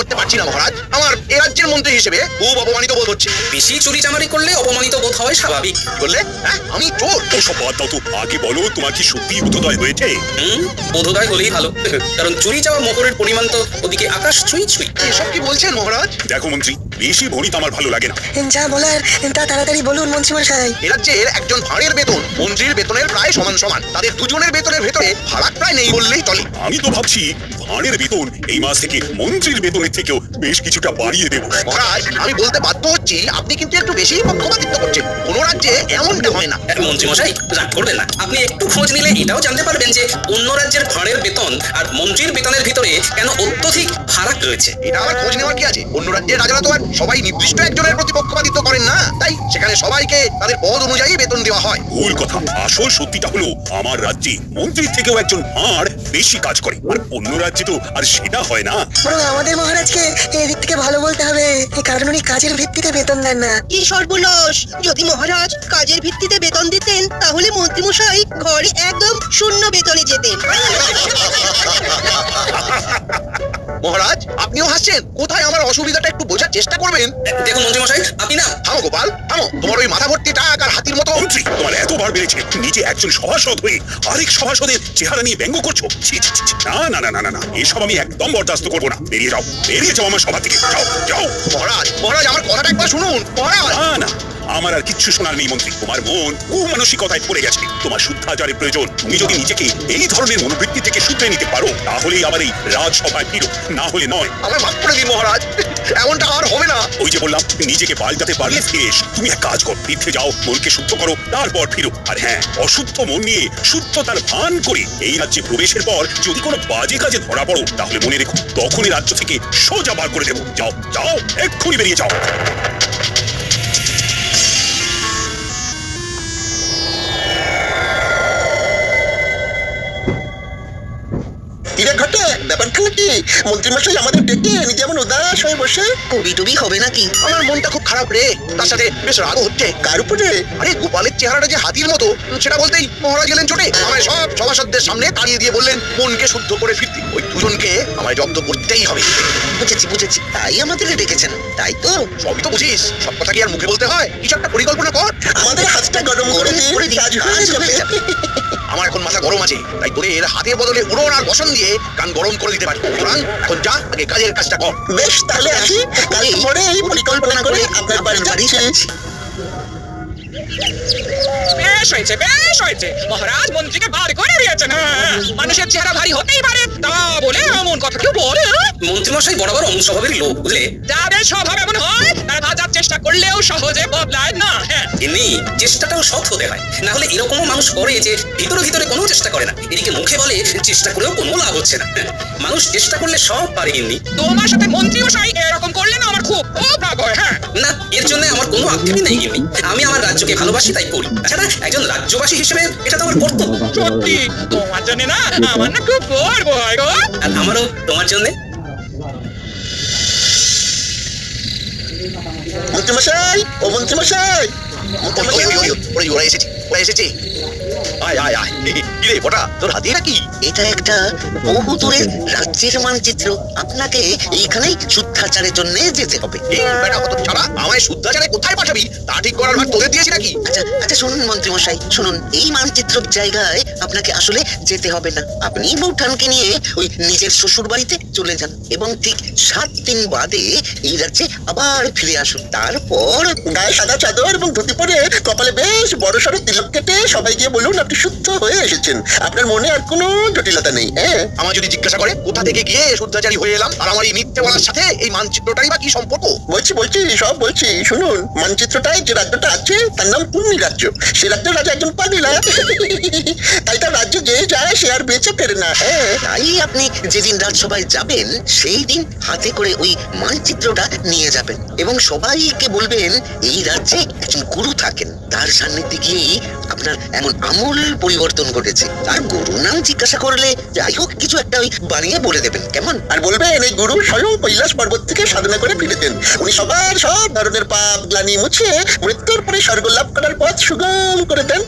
করতে পারছি না মহারাজ। আমার এ রাজ্যের মন্ত্রী হিসেবে খুব অপমানিত বোধ হচ্ছে। বেশি চুরি চামারি করলে অপমানিত বোধ হয় স্বাভাবিক। বললে হ্যাঁ আমি চোর? ওসব বাদ দাও তো, আগে বলো তোমার কি সত্যি বোধোদয় হয়েছে? বোধোদয় হলেই ভালো, কারণ চুরি যাওয়া মোহরের পরিমাণ তো ওদিকে আকাশ ছুঁই ছুঁই। এসব কি বলছেন মহারাজ? দেখো মন্ত্রী, বেশি ভণিত আমার ভালো লাগে না। যা বলার তা তাড়াতাড়ি বলুন মন্ত্রীমশাই। এ রাজ্যের একজন ভাঁড়ের বেতন মন্ত্রীর বেতনের প্রায় সমান সমান। তাদের দুজনের বেতনের ভেতরে ফারাক প্রায় নেই বললেই চলে। আমি তো ভাবছি ভাঁড়ের বেতন এই মাস থেকে মন্ত্রীর বেতনের থেকেও বেশ কিছুটা বাড়িয়ে দেবো। মহারাজ আমি বলতে বাধ্য হচ্ছি, আপনি কিন্তু একটু বেশি পক্ষপাতিত্ব করছেন। কোনো রাজ্যে এমনটা হয় না। মন্ত্রী মশাই রাগ করবেন না, আপনি একটু খোঁজ নিলে এটাও জানতে পারবেন যে অন্য রাজ্যের ভাঁড়ের বেতন আর মন্ত্রীর বেতনের ভিতরে কেন অত্যধিক ফারাক রয়েছে। এটা আবার খোঁজ নেওয়ার কি আছে? অন্য রাজ্যের রাজারা তো আর সবাই নির্দিষ্ট একজনের প্রতি পক্ষপাতিত্ব করেন না, তাই সেখানে সবাইকে তাদের পদ অনুযায়ী বেতন দেওয়া হয়। ভুল কথা। আসল সত্যিটা হলো আমার রাজ্যে মন্ত্রীর থেকেও একজন ভাঁড় বেশি কাজ করে, আর অন্য রাজ্যে তো আর সেটা হয় না। বরং আমাদের মহারাজকে এদিক থেকে ভালো বলতে হবে, কারণ উনি কাজের ভিত্তিতে বেতন দেন না। কি সর্বনাশ! যদি মহারাজ কাজের ভিত্তিতে বেতন দিতেন তাহলে মন্ত্রীমশাই ঘরে একদম শূন্য বেতনে যেতেন। মহারাজ আপনিও হাসছেন, কোথায় আমার অসুবিধাটা একটু বোঝার চেষ্টা করবেন। দেখুন মন্ত্রী মশাই, আপনি না। থামো গোপাল থামো, তোমার ওই মাথা ভর্তি টাক আর হাতির মতো। মন্ত্রী তোমার এতবার বেড়েছে, নিজে একজন সভাসদ হয়ে আরেক সভাসদের চেহারা নিয়ে ব্যঙ্গ করছো। ছি, ছি, ছি, না না না না না, এসব আমি একদম বরদাস্ত করবো না। বেরিয়ে যাও, বেরিয়ে যাও আমার সভা থেকে, যাও যাও। মহারাজ মহারাজ আমার কথাটা একবার শুনুন মহারাজ। না না, আমার আর কিচ্ছু শোনার নেই মন্ত্রী। তোমার মন কুমানসিকতায় পড়ে গেছে, তোমার শুদ্ধাচারের প্রয়োজন। তুমি যদি নিজেকে এই ধরনের মনোবৃত্তি থেকে শুধরে নিতে পারো তাহলেই আবার এই রাজসভায় ফিরো, না হলে নয়। আমার মাফ করে দিন মহারাজ, এমনটা আর হবে না। ওই যে বললাম, নিজেকে পাল্টাতে পারলে ফিরেস। তুমি এক কাজ করো, তীর্থে যাও, মনকে শুদ্ধ করো, তারপর ফিরো। আর হ্যাঁ, অশুদ্ধ মন নিয়ে শুদ্ধতার ভান করে এই রাজ্যে প্রবেশের পর যদি কোনো বাজে কাজে ধরা পড়ো তাহলে মনে রেখো তখনই রাজ্য থেকে সোজা বার করে দেবো। যাও যাও, এক্ষুনি বেরিয়ে যাও। ঘটে ব্যাপারখানে কি? মন্ত্রীমশাই আমাদের ডেকে নিজে যেমন উদাস হয়ে বসে কবি টবি হবে নাকি? আমার মনটা খুব খারাপ রে, তার সাথে বেশ রাগও হচ্ছে। কার উপরে? আরে গোপালের চেহারাটা যে হাতির মতো, সেটা বলতেই মহারাজ গেলেন চটে। আমায় সব সভাসদদের সামনে তাড়িয়ে দিয়ে বললেন মনকে শুদ্ধ করে ফিরতে। ওই দুজনকে আমায় জব্দ করতেই হবে। বুঝেছি বুঝেছি, তাই আমাদের ডেকেছেন, তাই তো? সবই তো বুঝিস, সব কথা কি আর মুখে বলতে হয়? কিছু একটা পরিকল্পনা কর। আমাদের হাতটা গরম করে দিন, কাজ হয়ে যাবে। আমার এখন মাথা গরম আছে, তাই তোদের হাতের বদলে উড়ন আর বসন দিয়ে কান গরম করে দিতে পারি। সুতরাং এখন যা, আগে কাজের কাজটা কর। বেশ, তাহলে আসি। কাল পরে এই পরিকল্পনা করে আপনার বাড়ি যাচ্ছি। বেশ হয়েছে বেশ হয়েছে, মহারাজ মন্ত্রীকে বার করে দিয়েছেন। মানুষের চেহারা ভারী হতেই পারে, তা বলে এমন কথা কেউ বলে? মন্ত্রী মশাই বরাবর অন্য স্বভাবের লোক, বুঝলে? যাদের স্বভাব এমন হয় তারা বাজার চেষ্টা করলেও সহজে বদলায় না। এমনি চেষ্টাটাও সৎ হতে হয়, না হলে এরকমও মানুষ করে যে ভিতরে ভিতরে কোনো চেষ্টা করে না, এদিকে মুখে বলে চেষ্টা করেও কোনো লাভ হচ্ছে না। মানুষ চেষ্টা করলে সব পারে এমনি। তোমার সাথে মন্ত্রী মশাই এরকম করলে না আমার খুব খুব রাগ হয়। না, এর জন্য আমার কোনো আক্ষেপই নেই এমনি। আমি আমার রাজ্যকে ভালোবাসি তাই করি। তাছাড়া একজন রাজ্যবাসী হিসেবে এটা তো আমার কর্তব্য। সত্যি তোমার জন্য না আমার না খুব গর্ব হয় গো। আর আমারও তোমার জন্য। মন্ত্রীমশাই, ও মন্ত্রীমশাই, ওরা এসেছি, ওরা এসেছি। আয় আয় আয়, কিরে ফটা, তোর হাতে এটা কি? এটা একটা বহু দূরের রাজ্যের মানচিত্র। আপনাকে এইখানেই শুদ্ধাচারের জন্য যেতে হবে। বেটা কত ছাড়া, আমায় শুদ্ধাচারে কোথায় পাঠাবি তা ঠিক করার ভার তোদের দিয়েছি নাকি? আচ্ছা আচ্ছা, শুনুন মন্ত্রীমশাই শুনুন, এই মানচিত্র জায়গায় আপনাকে আসলে যেতে হবে না। আপনি বউঠানকে নিয়ে ওই নিজের শ্বশুর বাড়িতে চলে যান এবং ঠিক 7 দিন বাদে এই রাজ্যে আবার ফিরে আসুন। তারপর গায়ে সাদা চাদর এবং ধুতি পরে কপালে বেশ বড় সড়ো তিলক কেটে সবাই গিয়ে বলুন আপনি শুদ্ধ হয়ে এসেছেন। আপনার মনে আর কোনো জটিলতা নেই। হ্যাঁ, আমার যদি জিজ্ঞাসা করে কোথা থেকে গিয়ে শুদ্ধাচারী হয়ে এলাম, আর আমার এই মিথ্যে বলার সাথে এই মানচিত্রটাই বা কি সম্পর্ক? বলছি সব বলছি। শুনুন, মানচিত্রটায় যে রাজ্যটা আছে তার নাম পূর্ণি রাজ্য। সে রাজ্যের রাজা একজন পাগলা, তাই তার রাজ্যে যে যায় সে আর বেঁচে ফেরে না। তাই আপনি যেদিন রাজসভায় যাবেন সেই দিন হাতে করে ওই মানচিত্রটা নিয়ে যাবেন এবং সবাইকে বলবেন এই রাজ্যে একজন গুরু থাকেন, তার সান্নিধ্যে গিয়েই আপনার এমন আমূল পরিবর্তন ঘটেছে। আর গুরুর নাম জিজ্ঞাসা করলে যাই হোক কিছু একটা ওই বানিয়ে বলে দেবেন, কেমন? আর বলবেন এই গুরু স্বয়ং কৈলাস পর্বত থেকে সাধনা করে ফিরেছেন। উনি সবার সব ধরনের পাপ গ্লানি মুছে মৃত্যুর পরে স্বর্গ লাভ করার পথ সুগম করে দেন।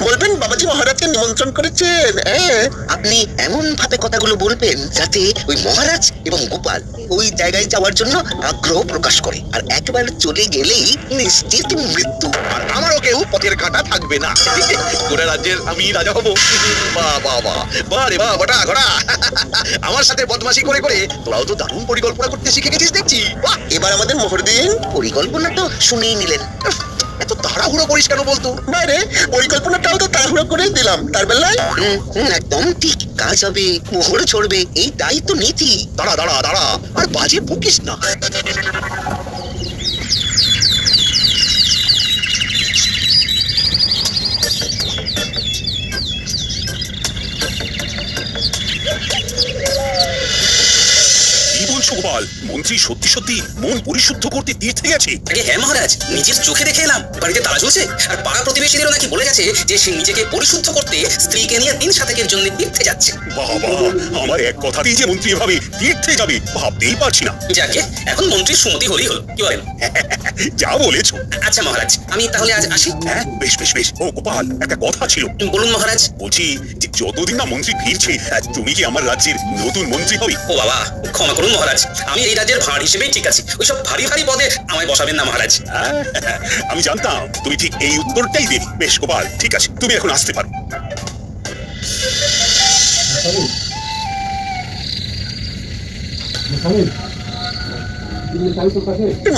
বলবেন বাবাজি মহারাজকে নিমন্ত্রণ করেছে বলবেন। আপনি এমন ভাবে কথাগুলো বলবেন যাতে ওই মহারাজ এবং গোপাল ওই জায়গায় যাওয়ার জন্য আগ্রহ প্রকাশ করে, আর একবার চলে গেলেই নিশ্চিত মৃত্যু। আর আমারও কেউ পথের কাঁটা থাকবে না। গোটা রাজ্যের আমি রাজা হব। বাহ বাহ বাহ বাহ রে বাহ বটা ঘোড়া। আমার সাথে বদমাশি করে করে তোরাও তো দারুণ পরিকল্পনা করতে শিখে গেছিস দেখছি। বাহ, এবার আমাদের মোহর দিন। পরিকল্পনা তো শুনেই নিলেন। এত তাড়াহুড়ো করিস কেন বলতো? বাইরে পরিকল্পনাটাও তো তাড়াহুড়ো করেই দিলাম, তার বেলায় একদম ঠিক। কাজ হবে, মোহর ছড়বে, এইটাই তো নীতি। দাঁড়া দাঁড়া দাঁড়া, আর বাজে বকিস না। কি বলছো গোপাল? মন্ত্রী সত্যি সত্যি মন পরিশুদ্ধ করতে তীর্থে গেছে? আগে হ্যাঁ মহারাজ, নিজের চোখে দেখে এলাম। বাড়িতে তালা চলছে, আর পাড়া প্রতিবেশীদেরও নাকি বলে গেছে যে সে নিজেকে পরিশুদ্ধ করতে স্ত্রীকে নিয়ে 3 সাতেকের জন্য তীর্থে যাচ্ছে। বাবা, আমার এক কথাতেই যে মন্ত্রী এভাবে তীর্থে যাবে ভাবতেই পারছি না। যাকে এখন মন্ত্রীর সুমতি হলেই হলো, কি বলেন? যা বলেছো। আচ্ছা মহারাজ, আমি তাহলে আজ আসি। হ্যাঁ, বেশ বেশ বেশ। ও গোপাল, একটা কথা ছিল। বলুন মহারাজ। বলছি যে যতদিন না মন্ত্রী ফিরছে, তুমি কি আমার রাজ্যের নতুন মন্ত্রী হবে? ও বাবা, ক্ষমা করুন মহারাজ, আমি এই রাজ্যের ভাঁড় হিসেবেই ঠিক আছি। ওইসব ভারী ভারী পদে আমায় বসাবেন না মহারাজ। আমি জানতাম তুমি ঠিক এই উত্তরটাই দেবে। বেশ গোপাল, ঠিক আছে, তুমি এখন আসতে পারো।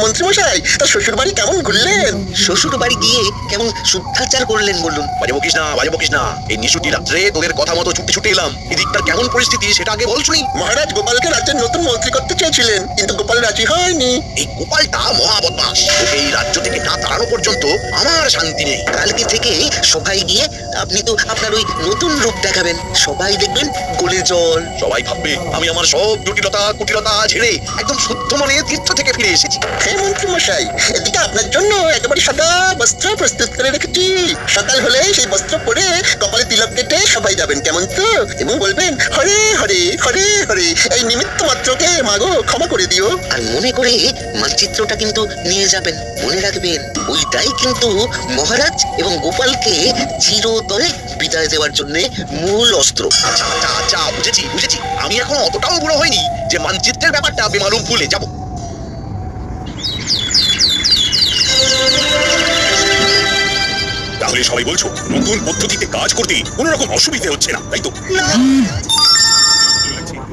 মন্ত্রী মশাই, তার শ্বশুর বাড়ি কেমন ঘুরলেন? শ্বশুর বাড়ি গিয়ে কেমন শুদ্ধাচার করলেন বলুন। বাজে বকিস না, বাজে বকিস না। এই নিশুটি রাত্রে তোদের কথা মতো ছুটে ছুটে এলাম। এদিকটার কেমন পরিস্থিতি সেটা আগে বল শুনি। মহারাজ গোপালকে রাজ্যের নতুন মন্ত্রী করতে চেয়েছিলেন, কিন্তু গোপাল রাজি হয়নি। এই গোপালটা মহা বদমাস। ওকে এই রাজ্য থেকে না তাড়ানো পর্যন্ত আমার শান্তি নেই। কালকে থেকে সবাই গিয়ে আপনি তো আপনার ওই নতুন রূপ দেখাবেন। সবাই দেখবেন গোলে জল। সবাই ভাববে আমি আমার সব জটিলতা কুটিলতা ঝেড়ে একদম শুদ্ধ মনে তীর্থ থেকে ফিরে এসেছি। হ্যাঁ মন্ত্রী মশাই, এদিকে আপনার জন্য একেবারে সাদা বস্ত্র প্রস্তুত করে রেখেছি। সকাল হলে সেই বস্ত্র পরে কপালে তিলক কেটে সবাই যাবেন, কেমন তো? এবং বলবেন হরে হরে হরে হরে, এই নিমিত্ত মাত্রকে মাগো ক্ষমা করে দিও। আর মনে করে মানচিত্রটা কিন্তু নিয়ে যাবেন। মনে রাখবেন, ওইটাই কিন্তু মহারাজ এবং গোপালকে চিরতরে বিদায় দেওয়ার জন্য মূল অস্ত্র। আচ্ছা আচ্ছা আচ্ছা, বুঝেছি বুঝেছি। আমি এখন অতটাও বুড়ো হয়নি যে মানচিত্রের ব্যাপারটা বেমালুম ভুলে যাব। তাহলে সবাই বলছো নতুন পদ্ধতিতে কাজ করতে কোনো রকম অসুবিধা হচ্ছে না, তাই তো?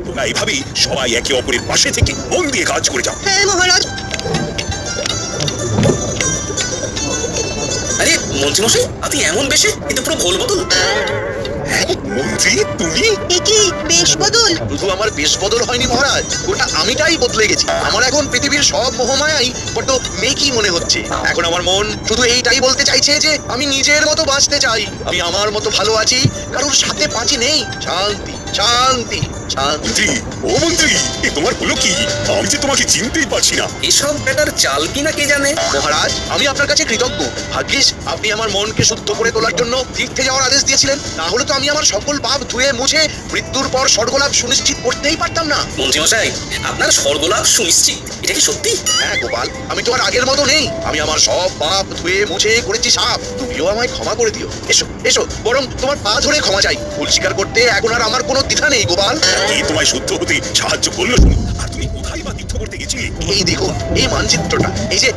তোমরা এইভাবেই সবাই একে অপরের পাশে থেকে মন দিয়ে কাজ করে যাও। হ্যাঁ মহারাজ। আরে মন্ত্রী মশাই, আপনি এমন বেশে, কিন্তু পুরো ভোল বদল। মন্ত্রী তুমি? কি বেশ বদল? শুধু আমার বেশ বদল হয়নি মহারাজ, গোটা আমিটাই বদলে গেছি। আমার এখন পৃথিবীর সব মোহমায়াই বড্ড মেকি মনে হচ্ছে। এখন আমার মন শুধু এইটাই বলতে চাইছে যে আমি নিজের মতো বাঁচতে চাই। আমি আমার মতো ভালো আছি, কারোর সাথে পাঁচি নেই। শান্তি শান্তি শান্তি। মন্ত্রী, ও মন্ত্রী, এ তোমার হলো কি? আমি যে তোমাকে চিনতেই পারছি না। এসব ব্যাটার চাল কিনা কে জানে। মহারাজ, আমি আপনার কাছে কৃতজ্ঞ। ভাগ্যিস আপনি আমার মনকে শুদ্ধ করে তোলার জন্য তীর্থে যাওয়ার আদেশ দিয়েছিলেন। না হলে তো আমি আমার সকল পাপ ধুয়ে মুছে মৃত্যুর পর স্বর্গলাভ সুনিশ্চিত করতেই পারতাম না। মন্ত্রী মশাই, আপনার স্বর্গলাভ সুনিশ্চিত, এটা কি সত্যি? হ্যাঁ গোপাল, আমি তো আর আগের মতো নেই। আমি আমার সব পাপ ধুয়ে মুছে করেছি সাফ। তুমিও আমায় ক্ষমা করে দিও। এসো এসো, বরং তোমার পা ধরে ক্ষমা চাই। ভুল স্বীকার করতে এখন আর আমার কোনো দ্বিধা নেই গোপাল। কে তোমায় শুদ্ধ হতে সাহায্য করলো শুনি? আর তুমি কোথায় বা তীর্থ করতে গেছিলে? এই দেখুন এই মানচিত্রটা, এই যে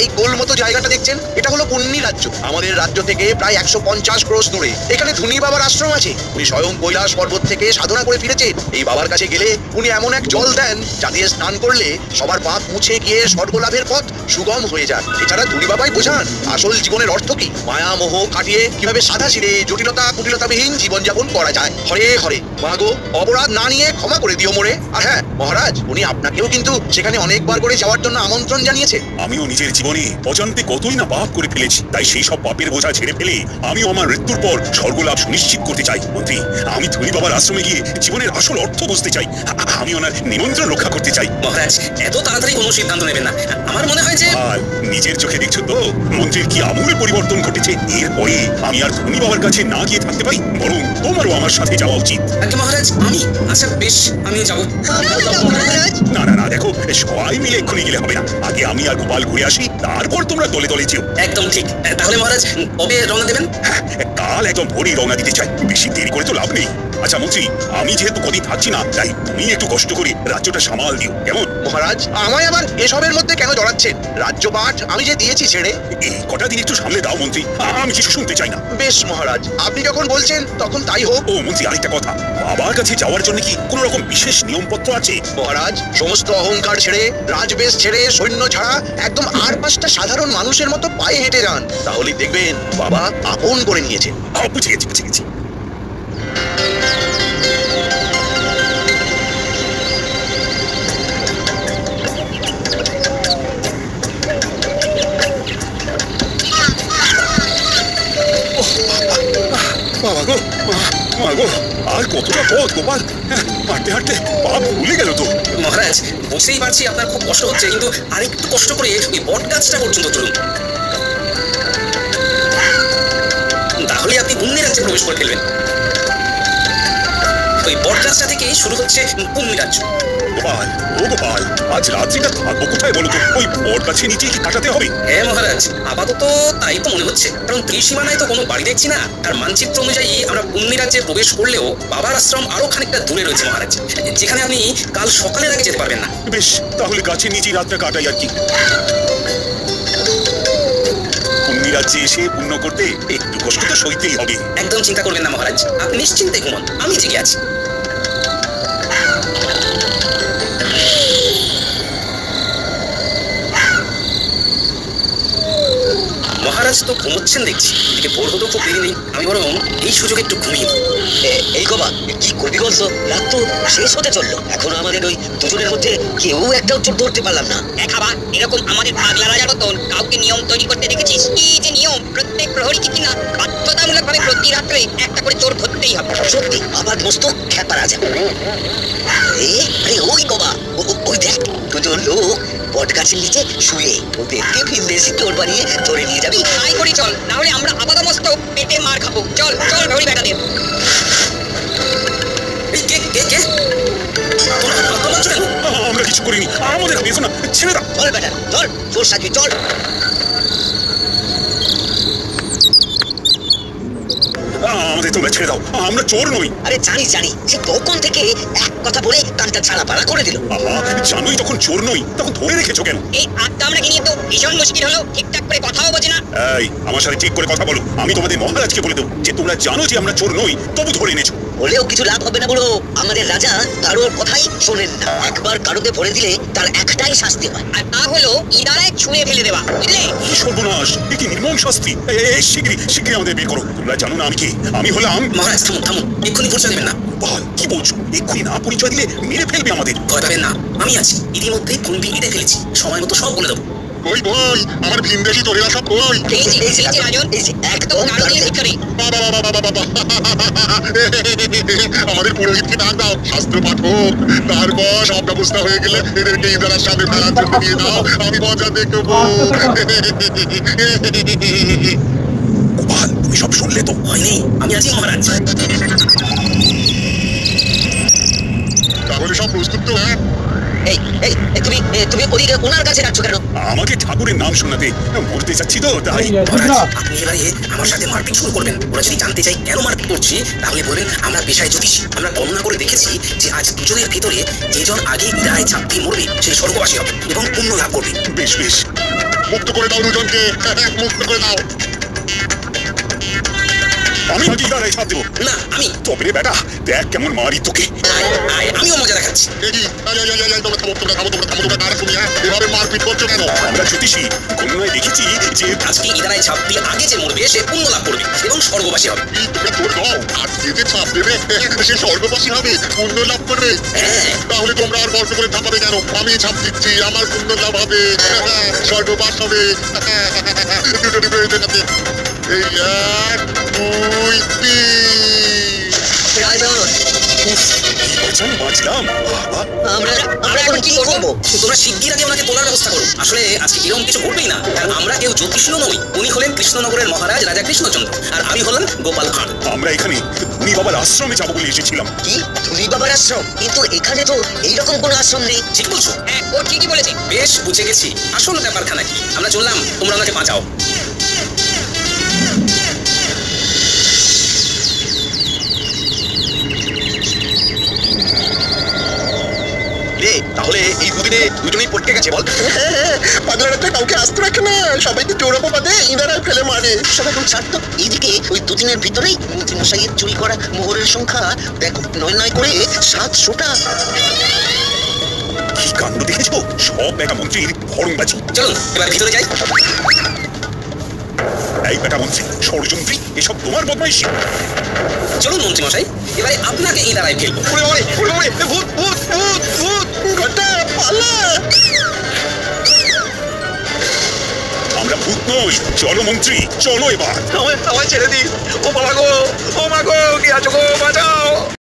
এই গোল মতো জায়গাটা দেখছেন, এটা হলো পুণ্যি রাজ্য। আমাদের রাজ্য থেকে প্রায় 150 ক্রোশ দূরে এখানে ধুনি বাবার আশ্রম আছে। উনি স্বয়ং কৈলাস পর্বত থেকে সাধনা করে ফিরেছেন। এই বাবার কাছে গেলে উনি এমন এক জল দেন যা দিয়ে স্নান করলে সবার পাপ মুছে গিয়ে স্বর্গলাভের পথ সুগম হয়ে যায়। এছাড়া ধুনি বাবাই বোঝান আসল জীবনের অর্থ কি, মায়া মোহ কাটিয়ে কিভাবে সাদা সিরে জটিলতা কুটিলতাবিহীন জীবনযাপন করা যায়। হরে হরে। মাগো, অপরাধ না নিয়ে ক্ষমা করে দিও মোরে। আর হ্যাঁ মহারাজ, উনি আপনাকেও কিন্তু সেখানে অনেকবার করে যাওয়ার জন্য আমন্ত্রণ জানিয়েছে। আমিও নিজের জীবনে অজান্তে কতই না পাপ করে ফেলেছি। তাই সেই সব পাপের বোঝা ছেড়ে ফেলে আমিও আমার মৃত্যুর পর স্বর্গলাভ সুনিশ্চিত করতে চাই। মন্ত্রী, আমি ধনী বাবার আশ্রমে গিয়ে জীবনের আসল অর্থ বুঝতে চাই। আমি ওনার নিমন্ত্রণ রক্ষা করতে চাই। মহারাজ, এত তাড়াতাড়ি কোনো সিদ্ধান্ত নেবেন না। আমার মনে হয় যে আর নিজের চোখে দেখছো তো মন্ত্রীর কি আমূল পরিবর্তন ঘটেছে। এরপরে আমি আর ধনী বাবার কাছে না গিয়ে থাকতে পারি, বরং তোমারও আমার সাথে যাওয়া উচিত। আগে মহারাজ, আমি আচ্ছা বেশ, আমিও যাবো। মহারাজ, না না না, দেখো সবাই মিলে এক্ষুনি গেলে হবে না। আগে আমি আর গোপাল ঘুরে আসি, তারপর তোমরা দলে দলে যেও। একদম ঠিক। তাহলে মহারাজ কবে রওনা দেবেন? হ্যাঁ, কাল একদম ভোরে রওনা দিতে চাই, বেশি দেরি করে তো লাভ নেই। আচ্ছা মন্ত্রী, আমি যেহেতু কদিন থাকছি না, তাই তুমি একটু কষ্ট করে রাজ্যটা সামাল দিও, কেমন? মহারাজ, আমায় আবার এসবের মধ্যে কেন জড়াচ্ছেন? রাজ্যপাঠ আমি যে দিয়েছি ছেড়ে। এই কটা দিন একটু সামলে দাও মন্ত্রী, আমি কিছু শুনতে চাই না। বেশ মহারাজ, আপনি যখন বলছেন তখন তাই হোক। ও মন্ত্রী, আরেকটা কথা, বাবার কাছে যাওয়ার জন্য কি কোনো রকম বিশেষ নিয়মপত্র আছে? মহারাজ, সমস্ত অহংকার ছেড়ে, রাজবেশ ছেড়ে, সৈন্য ছাড়া একদম আর পাঁচটা সাধারণ মানুষের মতো পায়ে হেঁটে যান, তাহলেই দেখবেন বাবা আপন করে নিয়েছেন। বুঝে গেছি, বুঝে গেছি। বাবা গো, মা গো, আর কতটা পথ গোপাল, হাঁটতে হাঁটতে পা ভুলে গেল তো। মহারাজ, বুঝতেই পারছি আপনার খুব কষ্ট হচ্ছে, কিন্তু আরেকটু কষ্ট করে ওই বট গাছটা পর্যন্ত তুলুন, তাহলে আপনি পুণ্যি রাজ্যে প্রবেশ করে ফেলবেন। ওই বট গাছটা থেকে শুরু হচ্ছে পুণ্যি রাজ্য। গোপাল, ও গোপাল, আজ রাত্রিটা থাকবো কোথায় বলো তো? ওই বট গাছের নিচেই কি কাটাতে হবে? হ্যাঁ মহারাজ, আপাতত তাই তো মনে হচ্ছে, কারণ ত্রিসীমানায় তো কোনো বাড়ি দেখছি না, আর মানচিত্র অনুযায়ী আমরা পুণ্যি রাজ্যে প্রবেশ করলেও বাবার আশ্রম আরো খানিকটা দূরে রয়েছে মহারাজ, যেখানে আপনি কাল সকালের আগে যেতে পারবেন না। বেশ, তাহলে গাছের নিচেই রাতটা কাটাই আর কি। পুণ্যি রাজ্যে এসে পুণ্য করতে একটু কষ্ট তো সইতেই হবে। একদম চিন্তা করবেন না মহারাজ, আপনি নিশ্চিন্তে ঘুমান, আমি জেগে আছি। মহারাজ তো ঘুমোচ্ছেন দেখছি, এদিকে ভোর হতেও খুব দেরি নেই, আমি বরং এই সুযোগে একটু ঘুমিয়ে নিই। এই গোবা, কি করবি বলছো? রাত তো শেষ হতে চললো, এখনো আমাদের ওই দুজনের মধ্যে কেউ একটাও চোর ধরতে পারলাম না। দেখাবা এরকম আমাদের পাগলা রাজার মতন কাউকে নিয়ম তৈরি করতে দেখেছিস? কি যে নিয়ম, প্রত্যেক প্রহরীকে কিনা বাধ্যতামূলক ভাবে প্রতি রাত্রে একটা করে চোর ধরতেই হবে। সত্যি আবার মস্ত খ্যাপা রাজা। আরে আরে ওই গোবা, ওই দেখ দুজন লোক বট গাছের নিচে শুয়ে, ওদেরকে ভিনদেশি চোর বানিয়ে ধরে নিয়ে যাবি। তাই করি চল, না হলে আমরা আপাতমস্তক পেটে মার খাবো। চল চল ভরি বেটাদের। এই কে কে কে তোমরা হাত মারছো কেন? আমরা কিছু করিনি, আমাদের হবে এখন, ছেড়ে দাও। চল বেটা চল, চোর সাজবি চল। আমাদের তোমরা ছেড়ে দাও, আমরা চোর নই। আরে জানি জানি, সে তখন থেকে এক কথা বলে কানটা ছাড়া পাড়া করে দিল। আহা, জানোই যখন চোর নই তখন ধরে রেখেছো কেন? এই আটটা আমরা নিয়ে তো ভীষণ মুশকিল হলো, ঠিকঠাক করে কথাও বোঝে না। এই, আমার সাথে ঠিক করে কথা বলো, আমি তোমাদের মহারাজকে বলে দেবো যে তোমরা জানো যে আমরা চোর নই, তবু ধরে এনেছো। বলেও কিছু লাভ হবে না বুড়ো, আমাদের রাজা কারোর কথাই শোনেন না। একবার কারোকে ভরে দিলে তার একটাই শাস্তি হয়, আর তা হলো ইদারায় ছুঁড়ে ফেলে দেওয়া, বুঝলে? কি সর্বনাশ, এ কি নির্মম শাস্তি! শীঘ্রই শীঘ্রই আমাদের বের করো। তোমরা জানো না আমি কে? আমি হলাম। মহারাজ থামুন থামুন, এক্ষুনি পরিচয় দেবেন না। গোপাল, কি বলছো? এক্ষুনি না পরিচয় দিলে মেরে ফেলবে আমাদের। ভয় পাবেন না, আমি আছি, ইতিমধ্যেই কুম্ভি এঁটে ফেলেছি, সময় মতো সব বলে দেবো। কই বই আমার ভিনদেশি চোরেরা সব কই? এই যে রাজন, এই যে একদম গাড়ির ভিতরে। বাবা বাবা বাবা বাবা আমাদের পুরোহিতকে ডাক দাও, শাস্ত্র পাঠক, তারপর সব ব্যবস্থা হয়ে গেলে এদেরকে ইন্দ্রার সামনে ফেলার জন্য নিয়ে দাও, আমি মজা দেখবো। গোপাল, তুমি সব শুনলে তো? হয়নি, আমি আছি মহারাজ। তাহলে সব প্রস্তুত তো? হ্যাঁ, এই এই তুমি তুমি ওদিকে ওনার কাছে যাচ্ছ কেন? আমাকে ঠাকুরের নাম শোনাতে মরতে চাচ্ছি তো, তাই। মহারাজ, আপনি এবারে আমার সাথে মারপিট শুরু করবেন। ওরা যদি জানতে চাই কেন মারপিট করছি, তাহলে বলবেন আমরা পেশায় জ্যোতিষী। আমরা বর্ণনা করে দেখেছি যে আজ দুজনের ভিতরে যেজন আগে ইদারায় ঝাঁপ দিয়ে মরবে সে স্বর্গবাসী হবে এবং পুণ্য লাভ করবে। বেশ বেশ, মুক্ত করে দাও দুজনকে, মুক্ত করে দাও। আমি আগে ইদারায় ছাপ দেবো। না, আমি। তবে রে বেটা, দেখ কেমন মারি তোকে। আয়, আয়, আমিও মজা দেখাচ্ছি। দেখি, তোমরা থামো, তোমরা থামো, তোমরা থামো, তোমরা কারা শুনি? হ্যাঁ, এভাবে মারপিট করছো কেন? আমরা জ্যোতিষী, গণনায় দেখেছি যে আজকে ইদারায় ঝাঁপ দিয়ে আগে যে মরবে সে পুণ্য লাভ করবে এবং স্বর্গবাসী হবে। কি তোমরা চোর নও? আর যে ছাপ দেবে সে স্বর্গবাসী হবে, পুণ্য লাভ করবে। হ্যাঁ, তাহলে তোমরা আর গল্প করে থামাবে কেন? আমি ছাপ দিচ্ছি, আমার পুণ্য লাভ হবে, স্বর্গবাস হবে। দুটো ডিবে হইতে যাচ্ছে। এই 1 2 3। রাজন, বাঁচলাম। আমরা আমরা এখন কি করবো? তোমরা শিগগির আগে ওনাকে তোলার ব্যবস্থা করো। আসলে আজকে এরকম কিছু ঘটবেই না, কারণ আমরা কেউ জ্যোতিষীও নই। উনি হলেন কৃষ্ণনগরের মহারাজ রাজা কৃষ্ণচন্দ্র, আর আমি হলাম গোপাল ভাঁড়। আমরা এখানে ধনী বাবার আশ্রমে যাবো বলে এসেছিলাম। কি ধনী বাবার আশ্রম? কিন্তু এখানে তো এইরকম কোনো আশ্রম নেই। ঠিক বলছো? হ্যাঁ, ও ঠিকই বলেছে। বেশ, বুঝে গেছি আসল ব্যাপারখানা কি। আমরা চললাম, তোমরা ওনাকে বাঁচাও। বেঁধে দুজনেই পটকে গেছে বল। পাগলারা তো কাউকে আস্ত রাখে না, সবাইকে চোর অপবাদে ইনারা ফেলে মারে। সব এখন ছাড়তো। এইদিকে ওই দুদিনের ভিতরেই মন্ত্রী মশাইয়ের চুরি করা মোহরের সংখ্যা দেখো 9 করে 700টা। কি কাণ্ড দেখেছো? সব বেটা মন্ত্রীর ভরংবাজি। চলুন এবার ভিতরে যাই। এই বেটা মন্ত্রী, ষড়যন্ত্রী, এসব তোমার বদমাইশি। চলুন মন্ত্রী মশাই, এবারে আপনাকে এই দাঁড়ায় ফেলবো। ভূত ভূত ভূত ভূত। ঘটা পালা। আমরা ভূত নই। চলো মন্ত্রী, চলো এবার। আমায় ছেড়ে দিন। ও বাবা গো, ও মা গো, কি আছো গো, বাঁচাও।